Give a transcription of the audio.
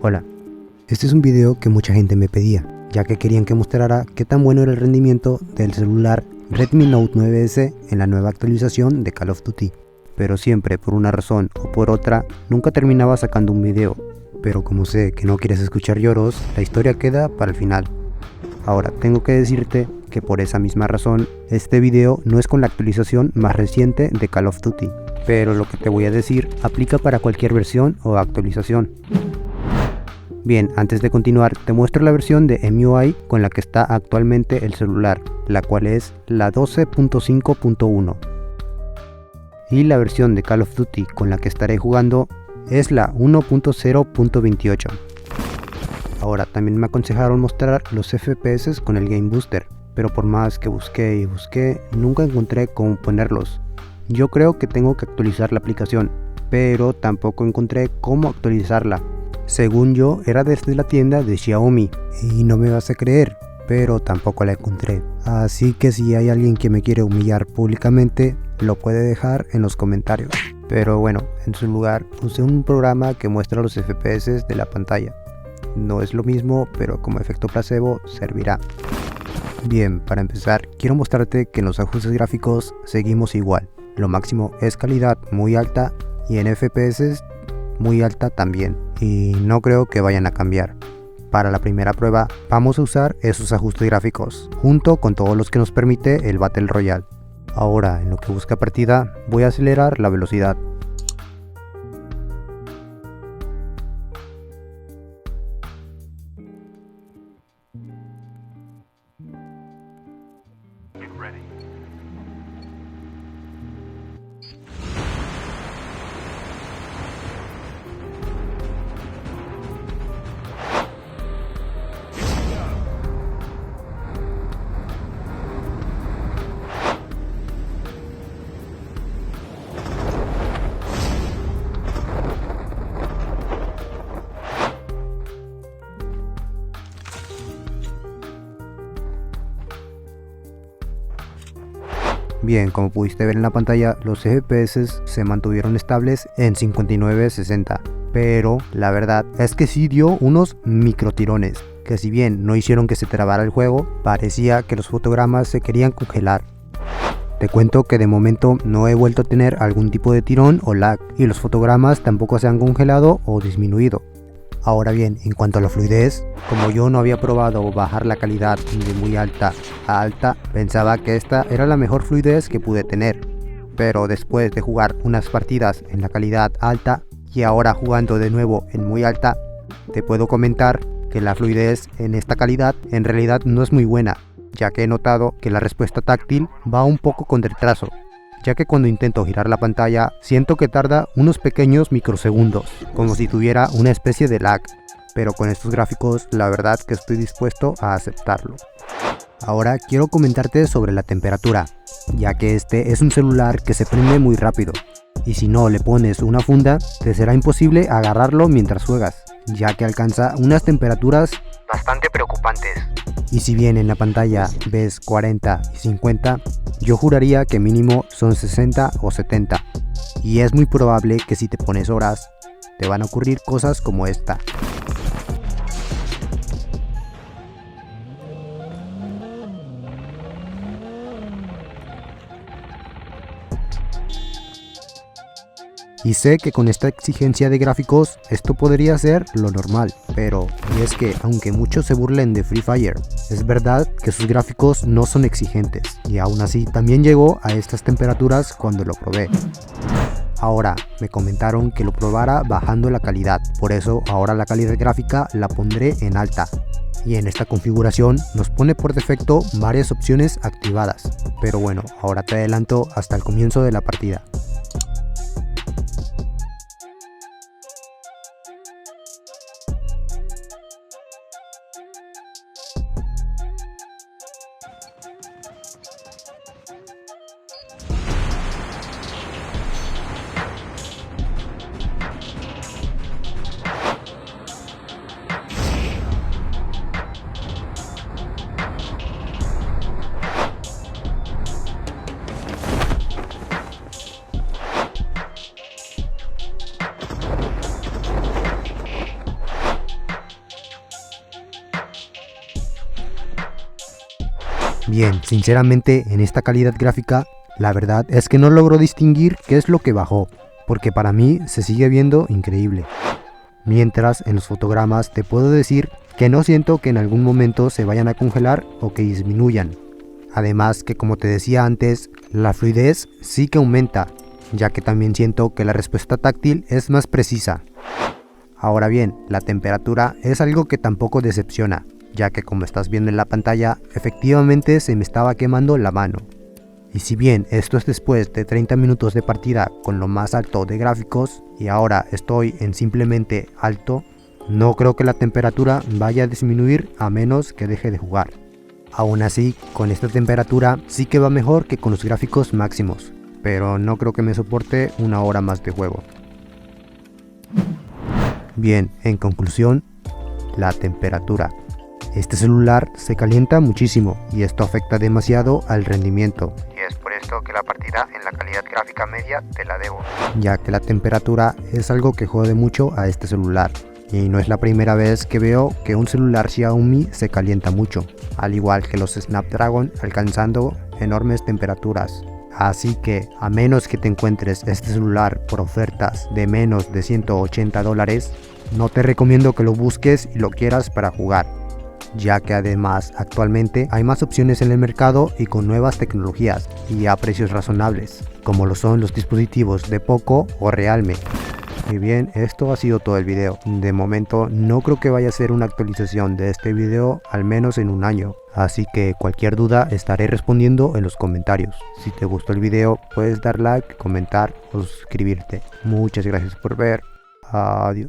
Hola, este es un video que mucha gente me pedía, ya que querían que mostrara qué tan bueno era el rendimiento del celular Redmi Note 9S en la nueva actualización de Call of Duty. Pero siempre, por una razón o por otra, nunca terminaba sacando un video. Pero como sé que no quieres escuchar lloros, la historia queda para el final. Ahora, tengo que decirte que por esa misma razón, este video no es con la actualización más reciente de Call of Duty. Pero lo que te voy a decir aplica para cualquier versión o actualización. Bien, antes de continuar, te muestro la versión de MIUI con la que está actualmente el celular, la cual es la 12.5.1. Y la versión de Call of Duty con la que estaré jugando es la 1.0.28. Ahora, también me aconsejaron mostrar los FPS con el Game Booster, pero por más que busqué y busqué, nunca encontré cómo ponerlos. Yo creo que tengo que actualizar la aplicación, pero tampoco encontré cómo actualizarla. Según yo, era desde la tienda de Xiaomi, y no me vas a creer, pero tampoco la encontré. Así que si hay alguien que me quiere humillar públicamente, lo puede dejar en los comentarios. Pero bueno, en su lugar, usé un programa que muestra los FPS de la pantalla. No es lo mismo, pero como efecto placebo servirá. Bien, para empezar, quiero mostrarte que en los ajustes gráficos seguimos igual. Lo máximo es calidad muy alta y en FPS muy alta también, y no creo que vayan a cambiar. Para la primera prueba vamos a usar esos ajustes gráficos, junto con todos los que nos permite el Battle Royale. Ahora, en lo que busca partida, voy a acelerar la velocidad. Bien, como pudiste ver en la pantalla, los FPS se mantuvieron estables en 59-60, pero la verdad es que sí dio unos microtirones, que si bien no hicieron que se trabara el juego, parecía que los fotogramas se querían congelar. Te cuento que de momento no he vuelto a tener algún tipo de tirón o lag, y los fotogramas tampoco se han congelado o disminuido. Ahora bien, en cuanto a la fluidez, como yo no había probado bajar la calidad de muy alta a alta, pensaba que esta era la mejor fluidez que pude tener. Pero después de jugar unas partidas en la calidad alta y ahora jugando de nuevo en muy alta, te puedo comentar que la fluidez en esta calidad en realidad no es muy buena, ya que he notado que la respuesta táctil va un poco con retraso, ya que cuando intento girar la pantalla siento que tarda unos pequeños microsegundos, como si tuviera una especie de lag, pero con estos gráficos la verdad que estoy dispuesto a aceptarlo. Ahora quiero comentarte sobre la temperatura, ya que este es un celular que se prende muy rápido, y si no le pones una funda, te será imposible agarrarlo mientras juegas, ya que alcanza unas temperaturas bastante preocupantes. Y si bien en la pantalla ves 40 y 50, yo juraría que mínimo son 60 o 70. Y es muy probable que si te pones horas, te van a ocurrir cosas como esta. Y sé que con esta exigencia de gráficos esto podría ser lo normal, pero y es que aunque muchos se burlen de Free Fire, es verdad que sus gráficos no son exigentes, y aún así también llegó a estas temperaturas cuando lo probé. Ahora, me comentaron que lo probara bajando la calidad, por eso ahora la calidad gráfica la pondré en alta. Y en esta configuración nos pone por defecto varias opciones activadas, pero bueno, ahora te adelanto hasta el comienzo de la partida. Bien, sinceramente en esta calidad gráfica, la verdad es que no logro distinguir qué es lo que bajó, porque para mí se sigue viendo increíble. Mientras en los fotogramas te puedo decir que no siento que en algún momento se vayan a congelar o que disminuyan. Además que, como te decía antes, la fluidez sí que aumenta, ya que también siento que la respuesta táctil es más precisa. Ahora bien, la temperatura es algo que tampoco decepciona, ya que como estás viendo en la pantalla, efectivamente se me estaba quemando la mano. Y si bien esto es después de 30 minutos de partida con lo más alto de gráficos, y ahora estoy en simplemente alto, no creo que la temperatura vaya a disminuir a menos que deje de jugar. Aún así, con esta temperatura sí que va mejor que con los gráficos máximos, pero no creo que me soporte una hora más de juego. Bien, en conclusión, la temperatura. Este celular se calienta muchísimo y esto afecta demasiado al rendimiento. Y es por esto que la partida en la calidad gráfica media te la debo, ya que la temperatura es algo que jode mucho a este celular. Y no es la primera vez que veo que un celular Xiaomi se calienta mucho, al igual que los Snapdragon alcanzando enormes temperaturas. Así que a menos que te encuentres este celular por ofertas de menos de $180, no te recomiendo que lo busques y lo quieras para jugar, ya que además actualmente hay más opciones en el mercado y con nuevas tecnologías y a precios razonables, como lo son los dispositivos de Poco o Realme. Y bien, esto ha sido todo el video. De momento no creo que vaya a ser una actualización de este video al menos en un año, así que cualquier duda estaré respondiendo en los comentarios. Si te gustó el video puedes dar like, comentar o suscribirte. Muchas gracias por ver. Adiós.